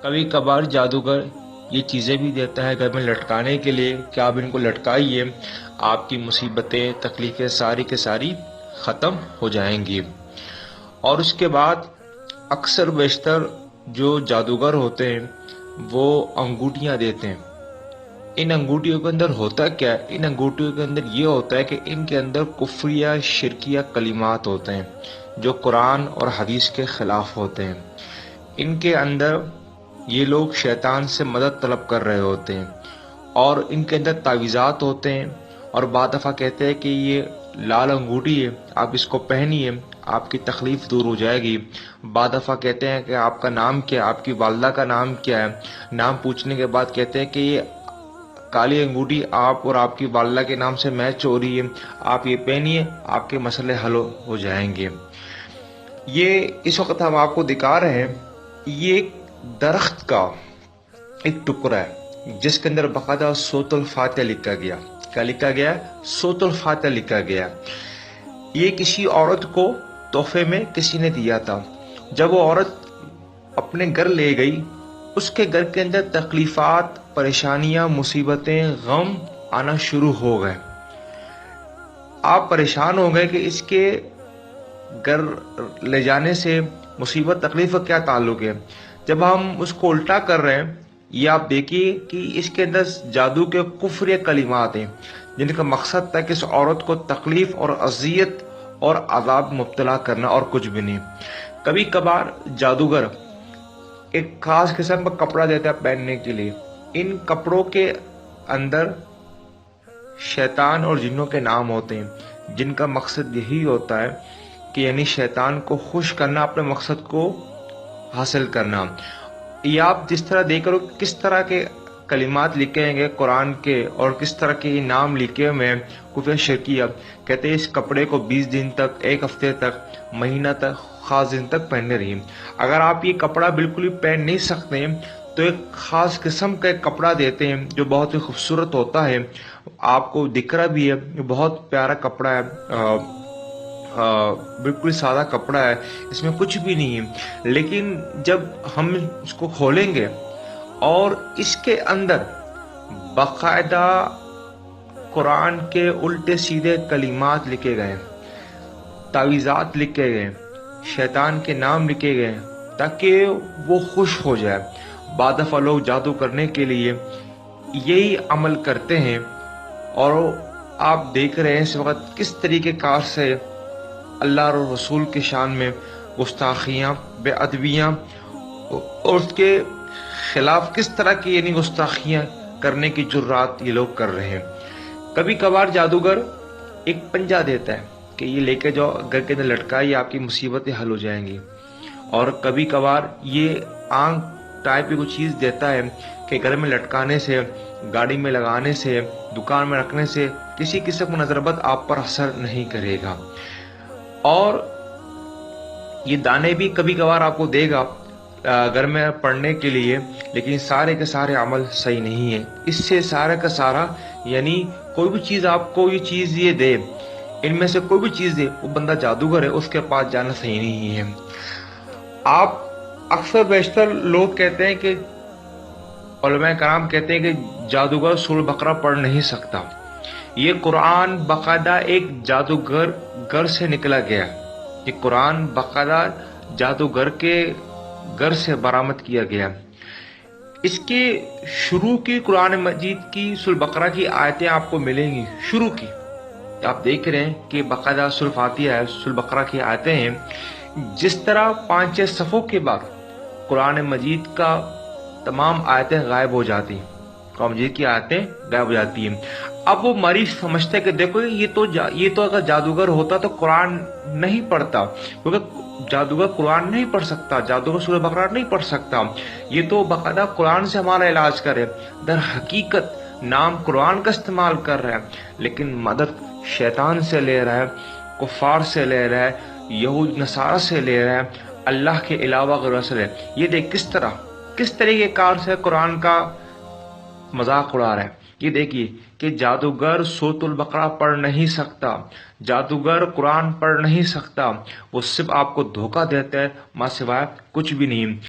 کبھی کبھار جادوگر یہ چیزیں بھی دیتا ہے گھر میں لٹکانے کے لیے کہ آپ ان کو لٹکائیے، آپ کی مصیبتیں تکلیفیں ساری کے ساری ختم ہو جائیں گی۔ اور اس کے بعد اکثر بیشتر جو جادوگر ہوتے ہیں وہ انگوٹیاں دیتے ہیں۔ ان انگوٹیوں کے اندر ہوتا کیا ہے؟ ان انگوٹیوں کے اندر یہ ہوتا ہے کہ ان کے اندر کفریہ شرکیہ کلمات ہوتے ہیں جو قرآن اور حدیث کے خلاف ہوتے ہیں۔ ان کے اندر یہ لوگ شیطان سے مدد طلب کر رہے ہوتے ہیں، اور ان کے اندر تعویذات ہوتے ہیں، اور بعض دفعہ کہتے ہیں کہ یہ لال انگوٹھی ہے، آپ اس کو پہنیے، آپ کی تکلیف دور ہو جائے گی۔ بعض دفعہ کہتے ہیں کہ آپ کا نام کیا ہے، آپ کی والدہ کا نام کیا ہے، نام پوچھنے کے بعد کہتے ہیں کہ یہ کالی انگوٹھی آپ اور آپ کی والدہ کے نام سے میچ ہو رہی ہے، آپ یہ پہنیے، آپ کے مسئلے حل ہو جائیں گے۔ یہ اس وقت ہم آپ کو دکھا رہے ہیں، یہ ایک درخت کا ایک ٹکڑا ہے جس کے اندر باقاعدہ سورۃ الفاتحہ لکھا گیا۔ کیا لکھا گیا؟ سورۃ الفاتحہ لکھا گیا۔ یہ کسی عورت کو تحفے میں کسی نے دیا تھا۔ جب وہ عورت اپنے گھر لے گئی، اس کے گھر کے اندر تکلیفات، پریشانیاں، مصیبتیں، غم آنا شروع ہو گئے۔ آپ پریشان ہو گئے کہ اس کے گھر لے جانے سے مصیبت تکلیف کا کیا تعلق ہے۔ جب ہم اس کو الٹا کر رہے ہیں، یہ آپ دیکھیے کہ اس کے اندر جادو کے کفری کلمات ہیں جن کا مقصد تھا کہ اس عورت کو تکلیف اور اذیت اور عذاب مبتلا کرنا، اور کچھ بھی نہیں۔ کبھی کبھار جادوگر ایک خاص قسم کا کپڑا دیتا ہے پہننے کے لیے۔ ان کپڑوں کے اندر شیطان اور جنوں کے نام ہوتے ہیں جن کا مقصد یہی ہوتا ہے کہ یعنی شیطان کو خوش کرنا، اپنے مقصد کو حاصل کرنا۔ یہ آپ جس طرح دیکھ رہے ہو کس طرح کے کلمات لکھے ہیں قرآن کے، اور کس طرح کے نام لکھے ہوئے ہیں کفر شرکیہ۔ کہتے ہیں اس کپڑے کو 20 دن تک، ایک ہفتے تک، مہینہ تک، خاص دن تک پہننے رہیے۔ اگر آپ یہ کپڑا بالکل ہی پہن نہیں سکتے تو ایک خاص قسم کا ایک کپڑا دیتے ہیں جو بہت ہی خوبصورت ہوتا ہے، آپ کو دکھ رہا بھی ہے، بہت پیارا کپڑا ہے، بالکل سادہ کپڑا ہے، اس میں کچھ بھی نہیں ہے۔ لیکن جب ہم اس کو کھولیں گے اور اس کے اندر باقاعدہ قرآن کے الٹے سیدھے کلمات لکھے گئے، تعویذات لکھے گئے، شیطان کے نام لکھے گئے تاکہ وہ خوش ہو جائے۔ بعض دفعہ لوگ جادو کرنے کے لیے یہی عمل کرتے ہیں، اور آپ دیکھ رہے ہیں اس وقت کس طریقے کار سے اللہ اور رسول کے شان میں گستاخیاں، بے ادبیاں، اور اس کے خلاف کس طرح کی یعنی گستاخیاں کرنے کی جرات یہ لوگ کر رہے ہیں۔ کبھی کبھار جادوگر ایک پنجہ دیتا ہے کہ یہ لے کے جاؤ، گھر کے اندر لٹکائیے، آپ کی مصیبتیں حل ہو جائیں گی۔ اور کبھی کبھار یہ آنکھ ٹائپ کی کوئی چیز دیتا ہے کہ گھر میں لٹکانے سے، گاڑی میں لگانے سے، دکان میں رکھنے سے کسی قسم کی نظر بد آپ پر اثر نہیں کرے گا۔ اور یہ دانے بھی کبھی کبھار آپ کو دے گا گھر میں پڑھنے کے لیے، لیکن سارے کے سارے عمل صحیح نہیں ہے۔ اس سے سارا کا سارا یعنی کوئی بھی چیز آپ کو یہ چیز یہ دے، ان میں سے کوئی بھی چیز دے، وہ بندہ جادوگر ہے، اس کے پاس جانا صحیح نہیں ہے۔ آپ اکثر بیشتر لوگ کہتے ہیں کہ علماء کرام کہتے ہیں کہ جادوگر سورہ بقرہ پڑھ نہیں سکتا۔ یہ قرآن باقاعدہ ایک جادوگر گھر سے نکلا گیا، یہ قرآن باقاعدہ جادوگر کے گھر سے برآمد کیا گیا۔ اس کے شروع کی قرآن مجید کی سورہ بقرہ کی آیتیں آپ کو ملیں گی، شروع کی آپ دیکھ رہے ہیں کہ باقاعدہ سورہ فاتحہ ہے، سورہ بقرہ کی آیتیں ہیں۔ جس طرح 5-6 صفوں کے بعد قرآن مجید کا تمام آیتیں غائب ہو جاتی ہیں، قرآن مجید کی آیتیں غائب ہو جاتی ہیں۔ اب وہ مریض سمجھتے کہ دیکھو یہ تو اگر جادوگر ہوتا تو قرآن نہیں پڑھتا، کیونکہ جادوگر قرآن نہیں پڑھ سکتا، جادوگر سورہ بقرہ نہیں پڑھ سکتا، یہ تو باقاعدہ قرآن سے ہمارا علاج کرے۔ در حقیقت نام قرآن کا استعمال کر رہا ہے لیکن مدد شیطان سے لے رہا ہے، کفار سے لے رہا ہے، یہود نصارہ سے لے رہا ہے، اللہ کے علاوہ غیر سے لے رہا ہے۔ یہ دیکھ کس طریقے کار سے قرآن کا مذاق اڑا رہا ہے۔ یہ دیکھیے کہ جادوگر سورۃ البقرہ پڑھ نہیں سکتا، جادوگر قرآن پڑھ نہیں سکتا، وہ صرف آپ کو دھوکہ دیتا ہے، ماں سوائے کچھ بھی نہیں۔